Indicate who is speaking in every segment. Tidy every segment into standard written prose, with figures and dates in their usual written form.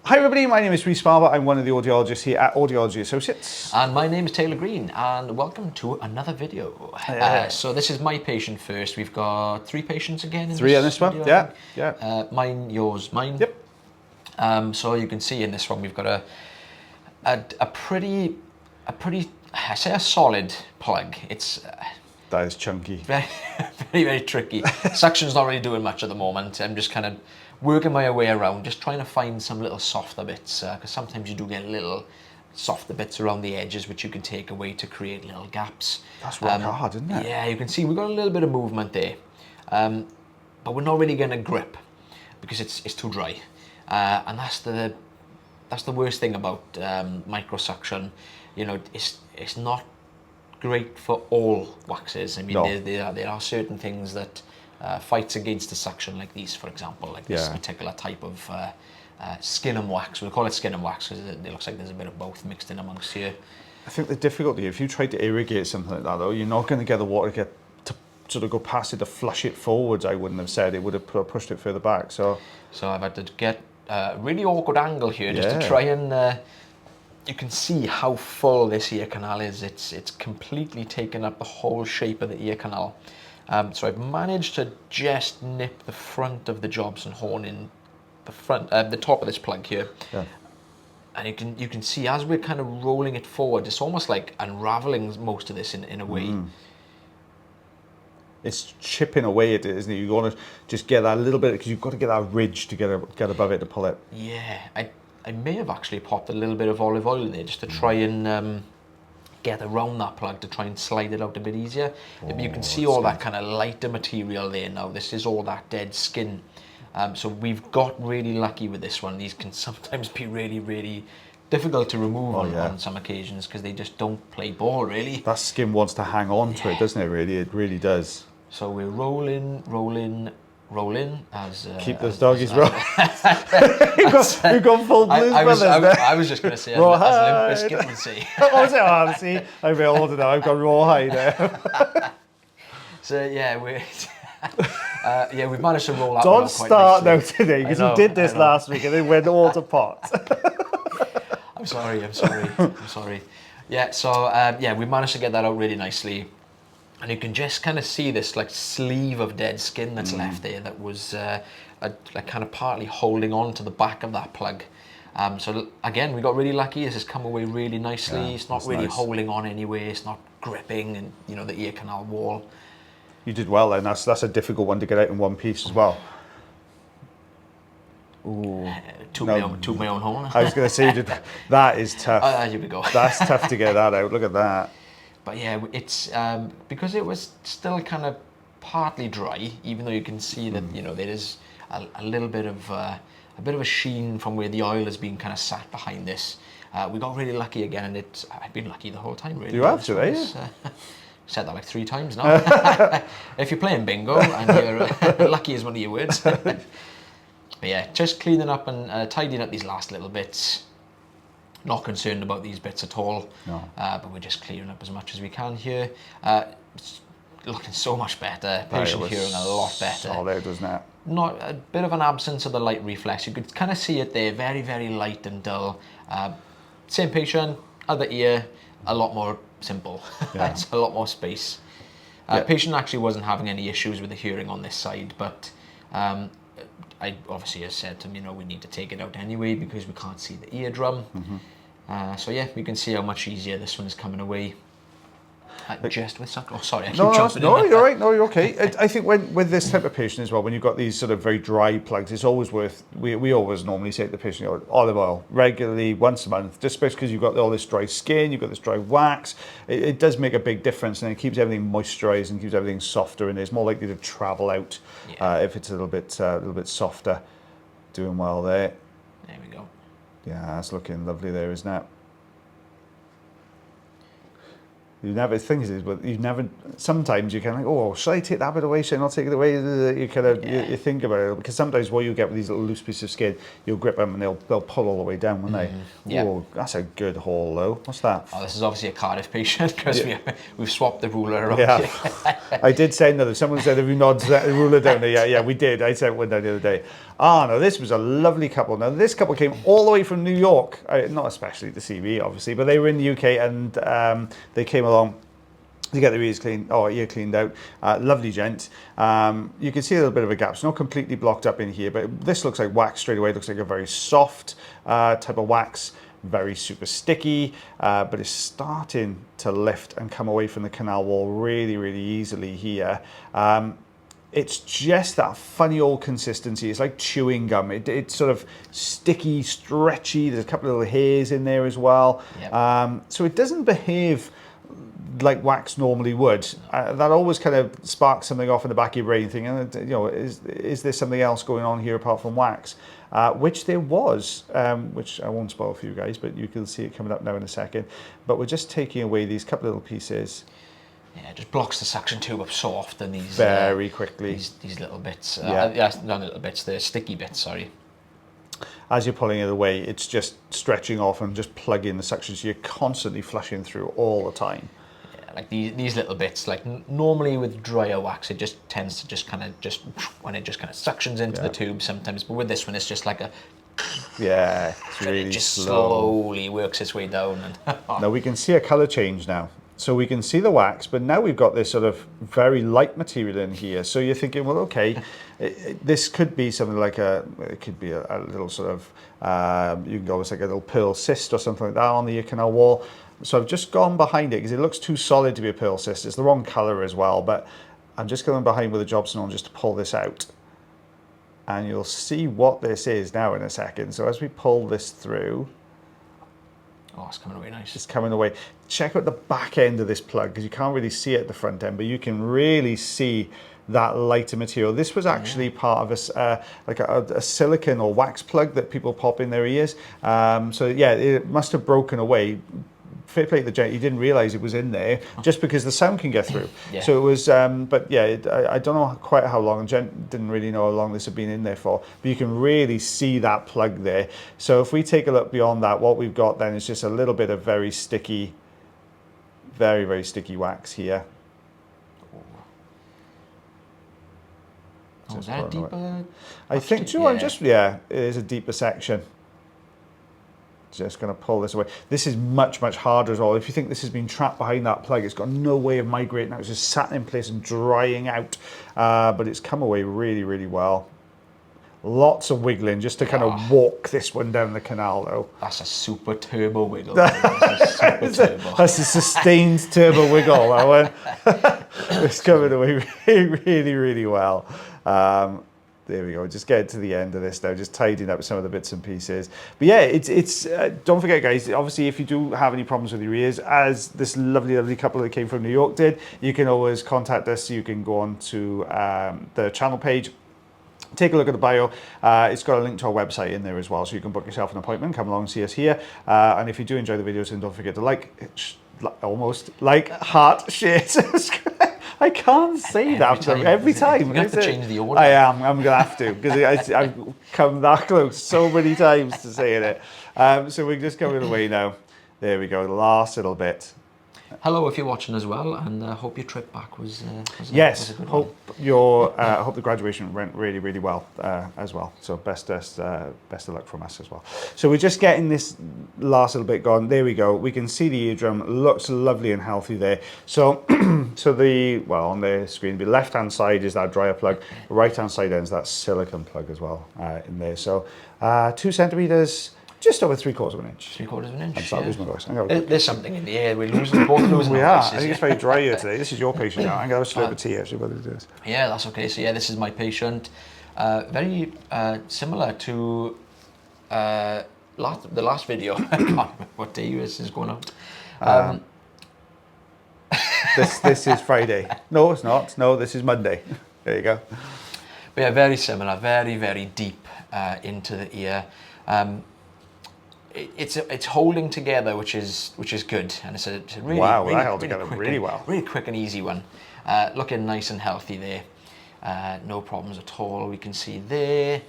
Speaker 1: Hi everybody, my name is Rhys Barber. I'm one of the audiologists here at Audiology Associates.
Speaker 2: And my name is Taylor Green, and welcome to another video. So this is my patient first. We've got 3 patients again in
Speaker 1: Three on this one,
Speaker 2: video,
Speaker 1: yeah.
Speaker 2: Mine, yours, mine.
Speaker 1: Yep.
Speaker 2: So you can see in this one we've got a pretty, I say a solid plug. It's
Speaker 1: That is chunky.
Speaker 2: very tricky. Suction's not really doing much at the moment. I'm just kind of working my way around, just trying to find some little softer bits, because sometimes you do get little softer bits around the edges which you can take away to create little gaps.
Speaker 1: That's rock hard, isn't it?
Speaker 2: Yeah, you can see we've got a little bit of movement there, but we're not really going to grip because it's too dry, and that's the worst thing about microsuction. You know, it's not great for all waxes. I mean,
Speaker 1: No.
Speaker 2: there are certain things that fights against the suction, like these, for example, like this particular type of skin and wax. We'll call it skin and wax because it looks like there's a bit of both mixed in amongst here.
Speaker 1: I think the difficulty, if you try to irrigate something like that though, you're not going to get the water to sort of go past it to flush it forwards. I wouldn't have said it would have pushed it further back. So
Speaker 2: I've had to get a really awkward angle here just to try and you can see how full this ear canal is. It's completely taken up the whole shape of the ear canal. So I've managed to just nip the front of the Jobson horn in the top of this plug here. Yeah. And you can see as we're kind of rolling it forward, it's almost like unraveling most of this in a way.
Speaker 1: It's chipping away at it, isn't it? You want to just get that little bit, because you've got to get that ridge to get above it to pull it.
Speaker 2: Yeah, I may have actually popped a little bit of olive oil in there just to try and get around that plug, to try and slide it out a bit easier. You can see all that kind of lighter material there now. This is all that dead skin. So we've got really lucky with this one. These can sometimes be really difficult to remove on some occasions because they just don't play ball, really.
Speaker 1: That skin wants to hang on to it, doesn't it, really? It really does.
Speaker 2: So we're rolling as
Speaker 1: keep those doggies rolling. We've got full Blues Brothers there.
Speaker 2: I was just going to say, as Limp Bizkit would say.
Speaker 1: See, I'm a bit older now. I've got rawhide there.
Speaker 2: So yeah, we've managed to roll out.
Speaker 1: Don't start now today, because we did this last week and then went all to pot.
Speaker 2: I'm sorry. Yeah, so we managed to get that out really nicely. And you can just kind of see this like sleeve of dead skin that's left there that was like kind of partly holding on to the back of that plug. So again, we got really lucky. This has come away really nicely. Yeah, it's not really holding on anyway. It's not gripping, and you know, the ear canal wall.
Speaker 1: You did well then. That's a difficult one to get out in one piece as well. Ooh.
Speaker 2: Toot my own horn.
Speaker 1: I was going to say, that is tough.
Speaker 2: Here we go.
Speaker 1: That's tough to get that out. Look at that.
Speaker 2: But yeah, it's because it was still kind of partly dry, even though you can see that you know there is a little bit of a sheen from where the oil has been kind of sat behind this. We got really lucky again, and I've been lucky the whole time, really.
Speaker 1: You have to, eh?
Speaker 2: Said that like 3 times now. If you're playing bingo and you're lucky is one of your words. But yeah, just cleaning up and tidying up these last little bits. Not concerned about these bits at all, but we're just clearing up as much as we can here. It's looking so much better, patient hearing a lot better.
Speaker 1: Oh, there, doesn't it?
Speaker 2: Not a bit of an absence of the light reflex. You could kind of see it there, very light and dull. Same patient, other ear, a lot more simple. It's a lot more space. Patient actually wasn't having any issues with the hearing on this side, but I obviously has said to him, you know, we need to take it out anyway because we can't see the eardrum. So yeah, we can see how much easier this one is coming away. Just with sucker. Oh, sorry, I keep jumping in.
Speaker 1: No, you're right. No, you're okay. I think with this type of patient as well, when you've got these sort of very dry plugs, it's always worth. We always normally say to the patient, you know, olive oil regularly, once a month, just because you've got all this dry skin, you've got this dry wax. It does make a big difference, and it keeps everything moisturised and keeps everything softer, and it's more likely to travel out if it's a little bit softer. Doing well there.
Speaker 2: There we go.
Speaker 1: Yeah, that's looking lovely there, isn't it? You never, thing is, but you never, sometimes you kind of like, oh, should I take that bit away? Should I not take it away? You kind of, you think about it, because sometimes what you get with these little loose pieces of skin, you'll grip them and they'll pull all the way down, won't they?
Speaker 2: Yeah.
Speaker 1: Oh, that's a good haul though. What's that?
Speaker 2: Oh, this is obviously a Cardiff patient, because we've swapped the ruler around
Speaker 1: Yeah.
Speaker 2: here.
Speaker 1: I did send another. Someone said, have you not set the ruler down there? Yeah, we did. I sent one down the other day. No, this was a lovely couple. Now, this couple came all the way from New York, not especially to see me, obviously, but they were in the UK, and they came along to get their ear cleaned out. Lovely gent. You can see a little bit of a gap. It's not completely blocked up in here, but this looks like wax straight away. It looks like a very soft type of wax, very super sticky, but it's starting to lift and come away from the canal wall really, really easily here. It's just that funny old consistency. It's like chewing gum. It's sort of sticky, stretchy. There's a couple of little hairs in there as well. Yep. So it doesn't behave like wax normally would. That always kind of sparks something off in the back of your brain, thinking, you know, is there something else going on here apart from wax? Which there was, which I won't spoil for you guys, but you can see it coming up now in a second. But we're just taking away these couple of little pieces.
Speaker 2: Yeah, it just blocks the suction tube up so often. These
Speaker 1: very quickly.
Speaker 2: These little bits.
Speaker 1: Yeah,
Speaker 2: not little bits. The sticky bits. Sorry.
Speaker 1: As you're pulling it away, it's just stretching off and just plugging the suction. So you're constantly flushing through all the time.
Speaker 2: Like these little bits, like normally with drier wax, it just tends to just when it just kind of suctions into the tube sometimes. But with this one, it's just like a
Speaker 1: it's really
Speaker 2: it just
Speaker 1: slow.
Speaker 2: slowly works its way down. And
Speaker 1: now we can see a color change now. So we can see the wax, but now we've got this sort of very light material in here. So you're thinking, well, okay, this could be something like it could be a little sort of, you can go with like a little pearl cyst or something like that on the ear canal wall. So I've just gone behind it because it looks too solid to be a pearl cyst. It's the wrong color as well, but I'm just going behind with a Jobson on just to pull this out. And you'll see what this is now in a second. So as we pull this through,
Speaker 2: oh, it's coming away nice. It's
Speaker 1: coming away. Check out the back end of this plug because you can't really see it at the front end, but you can really see that lighter material. This was actually part of a silicone or wax plug that people pop in their ears. So yeah, it must have broken away. Fair play to the gent, he didn't realize it was in there just because the sound can get through. So it was, but yeah, I don't know quite how long, the gent didn't really know how long this had been in there for, but you can really see that plug there. So if we take a look beyond that, what we've got then is just a little bit of very sticky, very, very sticky wax here.
Speaker 2: Oh, is that a deeper?
Speaker 1: I think, do you know what, it is a deeper section. Just going to pull this away. This is much, much harder as well. If you think this has been trapped behind that plug, it's got no way of migrating out. It's just sat in place and drying out. But it's come away really, really well. Lots of wiggling just to kind of walk this one down the canal though.
Speaker 2: That's a super turbo wiggle. That's
Speaker 1: a sustained turbo wiggle, that one. It's coming away really, really, really well. There we go. Just get to the end of this now. Just tidying up some of the bits and pieces. But yeah, it's don't forget, guys. Obviously, if you do have any problems with your ears, as this lovely, lovely couple that came from New York did, you can always contact us. You can go on to the channel page. Take a look at the bio. It's got a link to our website in there as well, so you can book yourself an appointment. Come along and see us here. And if you do enjoy the videos, then don't forget to like, heart, share, subscribe. I can't say that every time.
Speaker 2: You're going to have to change the order.
Speaker 1: I am. I'm going to have to because I've come that close so many times to saying it. So we're just coming away now. There we go. The last little bit.
Speaker 2: Hello, if you're watching as well, and hope your trip back was
Speaker 1: yes.
Speaker 2: Was a good
Speaker 1: hope hope the graduation went really, really well as well. So best of luck from us as well. So we're just getting this last little bit gone. There we go. We can see the eardrum looks lovely and healthy there. So on the screen, the left hand side is that dryer plug. The right hand side ends that silicone plug as well in there. So 2 centimeters. Just over 3/4 of an inch.
Speaker 2: 3/4 of an inch.
Speaker 1: I'm sorry, lose my voice.
Speaker 2: There's something in the air. We're both losing
Speaker 1: we
Speaker 2: our
Speaker 1: are.
Speaker 2: voices,
Speaker 1: I think it's very dry here today. This is your patient now. I'm going to have a slurp of tea actually while we do this.
Speaker 2: Yeah, that's okay. So yeah, this is my patient. Very similar to the last video. I can't remember what day this is going out.
Speaker 1: This is Friday. No, it's not. No, this is Monday. There you go.
Speaker 2: But yeah, very similar. Very, very deep into the ear. it's holding together, which is good, and it's a really
Speaker 1: Wow,
Speaker 2: really,
Speaker 1: that held
Speaker 2: really
Speaker 1: together
Speaker 2: quick
Speaker 1: really
Speaker 2: and,
Speaker 1: well.
Speaker 2: really quick and easy one. Looking nice and healthy there. No problems at all. We can see there.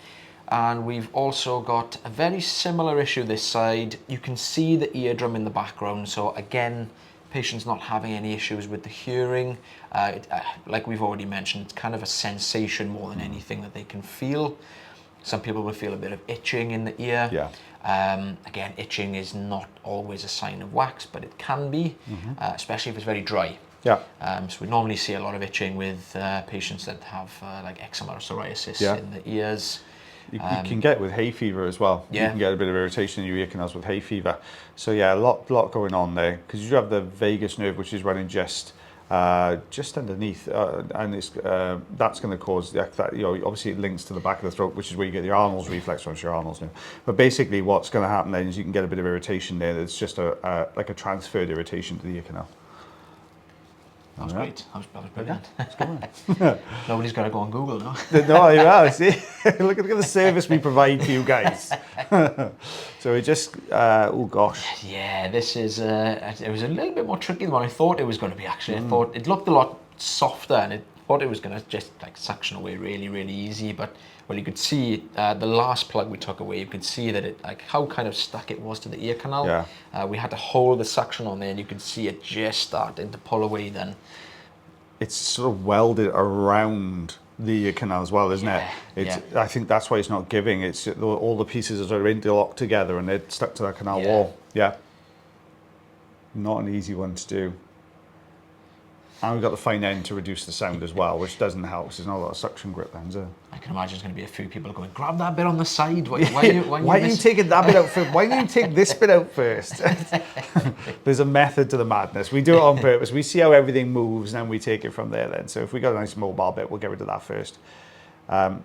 Speaker 2: And we've also got a very similar issue this side. You can see the eardrum in the background. So again, patient's not having any issues with the hearing. Like we've already mentioned, it's kind of a sensation more than anything that they can feel. Some people will feel a bit of itching in the ear.
Speaker 1: Yeah.
Speaker 2: Again, itching is not always a sign of wax, but it can be, especially if it's very dry.
Speaker 1: Yeah.
Speaker 2: So we normally see a lot of itching with patients that have like eczema or psoriasis in the ears.
Speaker 1: You can get it with hay fever as well.
Speaker 2: Yeah.
Speaker 1: You can get a bit of irritation in your ear canals with hay fever. So yeah, a lot going on there, because you have the vagus nerve, which is running just underneath, and it's that's going to cause that. Obviously it links to the back of the throat, which is where you get the Arnold's reflex, or your Arnold's nerve. But basically, what's going to happen then is you can get a bit of irritation there. That's just like a transferred irritation to the ear canal.
Speaker 2: That was great. That was brilliant. Nobody's got to go on Google now.
Speaker 1: No, you are. See, look at the service we provide to you guys. So we just, oh gosh.
Speaker 2: Yeah, this is. It was a little bit more tricky than what I thought it was going to be. Actually, I thought it looked a lot softer, and I thought it was going to just like suction away really, really easy. But well, you could see the last plug we took away. You could see that it how kind of stuck it was to the ear canal.
Speaker 1: Yeah.
Speaker 2: We had to hold the suction on there, and you could see it just starting to pull away. Then
Speaker 1: it's sort of welded around the ear canal as well, isn't it? I think that's why it's not giving. It's all the pieces are sort of interlocked together and they're stuck to that canal wall. Yeah. Not an easy one to do. And we've got the fine end to reduce the sound as well, which doesn't help because there's not a lot of suction grip then, is there?
Speaker 2: I can imagine there's going to be a few people going, grab that bit on the side. Why
Speaker 1: are you taking that bit out first? Why don't you take this bit out first? There's a method to the madness. We do it on purpose. We see how everything moves and then we take it from there then. So if we got a nice mobile bit, we'll get rid of that first.
Speaker 2: And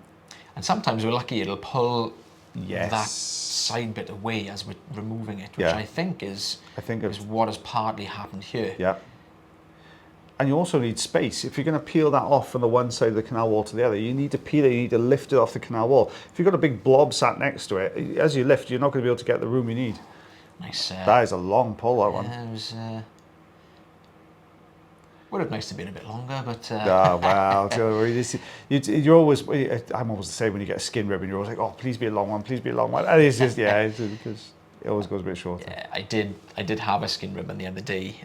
Speaker 2: sometimes we're lucky it'll pull that side bit away as we're removing it, which I think is what has partly happened here.
Speaker 1: Yeah. And you also need space. If you're going to peel that off from the one side of the canal wall to the other, you need to peel it, you need to lift it off the canal wall. If you've got a big blob sat next to it, as you lift, you're not going to be able to get the room you need.
Speaker 2: Nice.
Speaker 1: That is a long pull, that one.
Speaker 2: It was, would have nice to be a bit longer, but...
Speaker 1: Oh, wow. You're always... I'm always the same when you get a skin ribbon. You're always like, oh, please be a long one, please be a long one. And it's just, because it always goes a bit shorter.
Speaker 2: Yeah, I did have a skin ribbon the other day.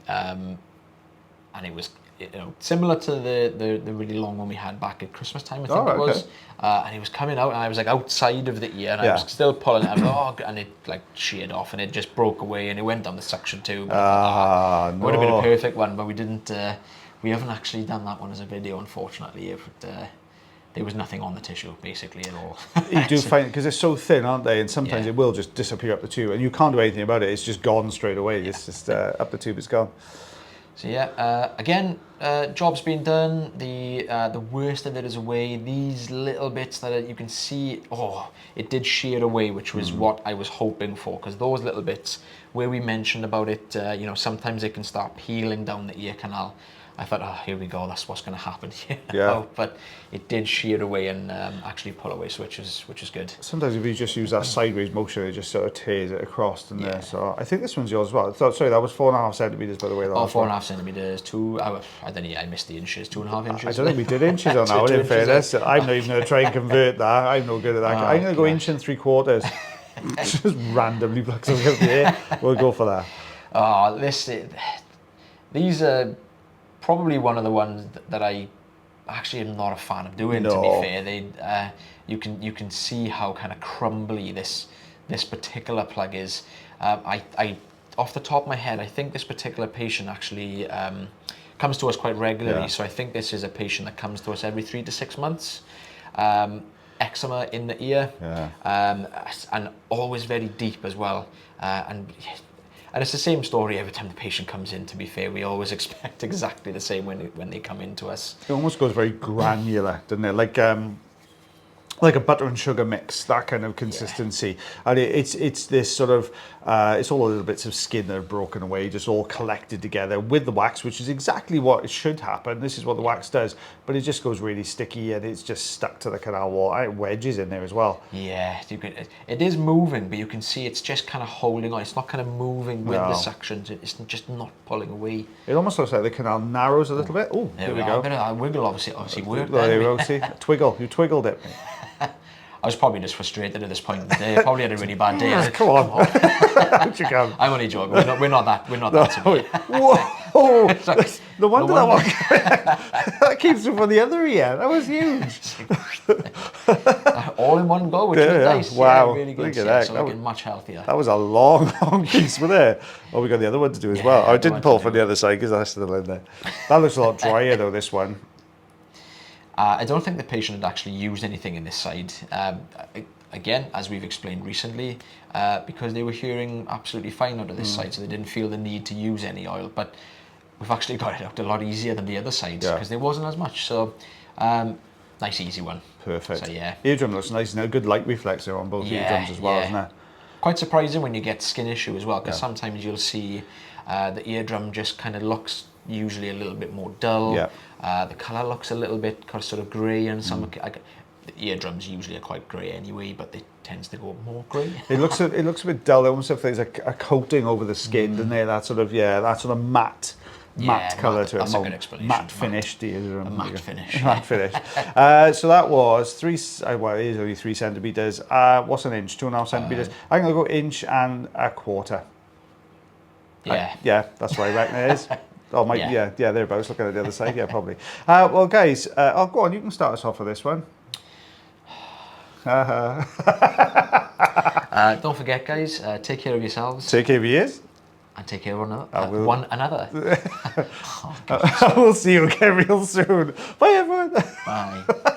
Speaker 2: And it was similar to the really long one we had back at Christmas time, I think it was. And it was coming out, and I was like outside of the ear, and I was still pulling it. And it like sheared off, and it just broke away, and it went down the suction tube. It would have been a perfect one, but we didn't. We haven't actually done that one as a video, unfortunately. There was nothing on the tissue basically at all.
Speaker 1: You do find it because they're so thin, aren't they? And sometimes it will just disappear up the tube, and you can't do anything about it. It's just gone straight away. It's just up the tube, it's gone.
Speaker 2: So yeah, again, job's been done. The worst of it is away. These little bits that you can see, it did shear away, which was what I was hoping for, because those little bits where we mentioned about it, sometimes it can start peeling down the ear canal. I thought, here we go, that's what's going to happen here.
Speaker 1: Yeah.
Speaker 2: But it did shear away and actually pull away, so which is good.
Speaker 1: Sometimes if you just use that sideways motion, it just sort of tears it across in there. So I think this one's yours as well. Sorry, that was 4.5 centimetres, by the way.
Speaker 2: 4.5 centimetres, I don't know, I missed the inches, 2.5 inches.
Speaker 1: I don't think we did inches on that one, in fairness. I'm not even going to try and convert that. I'm no good at that. I'm going to go 1 3/4 inches. Just randomly pluck something out the air. We'll go for that.
Speaker 2: These are probably one of the ones that I actually am not a fan of doing. To be fair, you can see how kind of crumbly this particular plug is. I off the top of my head, I think this particular patient actually comes to us quite regularly. So I think this is a patient that comes to us every 3 to 6 months. Eczema in the ear, and always very deep as well. And it's the same story every time the patient comes in, to be fair. We always expect exactly the same when they come in to us.
Speaker 1: It almost goes very granular, doesn't it? Like like a butter and sugar mix, that kind of consistency. And it's this sort of, it's all little bits of skin that have broken away, just all collected together with the wax, which is exactly what should happen. This is what the wax does, but it just goes really sticky and it's just stuck to the canal wall. And it wedges in there as well.
Speaker 2: Yeah, it is moving, but you can see it's just kind of holding on. It's not kind of moving with the suctions. It's just not pulling away.
Speaker 1: It almost looks like the canal narrows a little bit. Oh, there we go.
Speaker 2: A bit of that wiggle obviously worked.
Speaker 1: There you go, see? Twiggle. You twiggled it.
Speaker 2: I was probably just frustrated at this point in the day. I probably had a really bad day.
Speaker 1: Come on. How'd you go?
Speaker 2: I'm only joking. We're not that severe.
Speaker 1: Whoa! No wonder that one that keeps it from the other ear. That was huge.
Speaker 2: All in one go, which is nice.
Speaker 1: Wow.
Speaker 2: Yeah, really good.
Speaker 1: Look at that.
Speaker 2: So looking much healthier.
Speaker 1: That was a long piece with it. Oh, we got the other one to do as well. I didn't pull from the other side because that's still in there. That looks a lot drier though, this one.
Speaker 2: I don't think the patient had actually used anything in this side. Again, as we've explained recently, because they were hearing absolutely fine out of this side, so they didn't feel the need to use any oil. But we've actually got it out a lot easier than the other sides because there wasn't as much. So, nice, easy one.
Speaker 1: Perfect.
Speaker 2: So, yeah.
Speaker 1: Eardrum looks nice. And a good light reflex there on both eardrums as well, isn't it?
Speaker 2: Quite surprising when you get skin issue as well, because sometimes you'll see the eardrum just kind of looks usually a little bit more dull. The colour looks a little bit sort of grey, and some the eardrums usually are quite grey anyway, but they tends to go more grey. It looks
Speaker 1: a bit dull, almost if there's a coating over the skin, doesn't there? That sort of matte colour to it.
Speaker 2: That's a good explanation.
Speaker 1: Matte finished eardrum.
Speaker 2: A matte finish.
Speaker 1: Matte finish. So that was it is only 3 centimetres. What's an inch? 2.5 centimetres. I'm going to go inch and a quarter. Yeah, that's what I reckon it is. Oh, thereabouts. Looking at the other side, yeah, probably. Well, guys, go on. You can start us off with this one.
Speaker 2: Don't forget, guys, take care of yourselves.
Speaker 1: Take care of your ears.
Speaker 2: And take care of one another.
Speaker 1: We'll see you again real soon. Bye, everyone.
Speaker 2: Bye.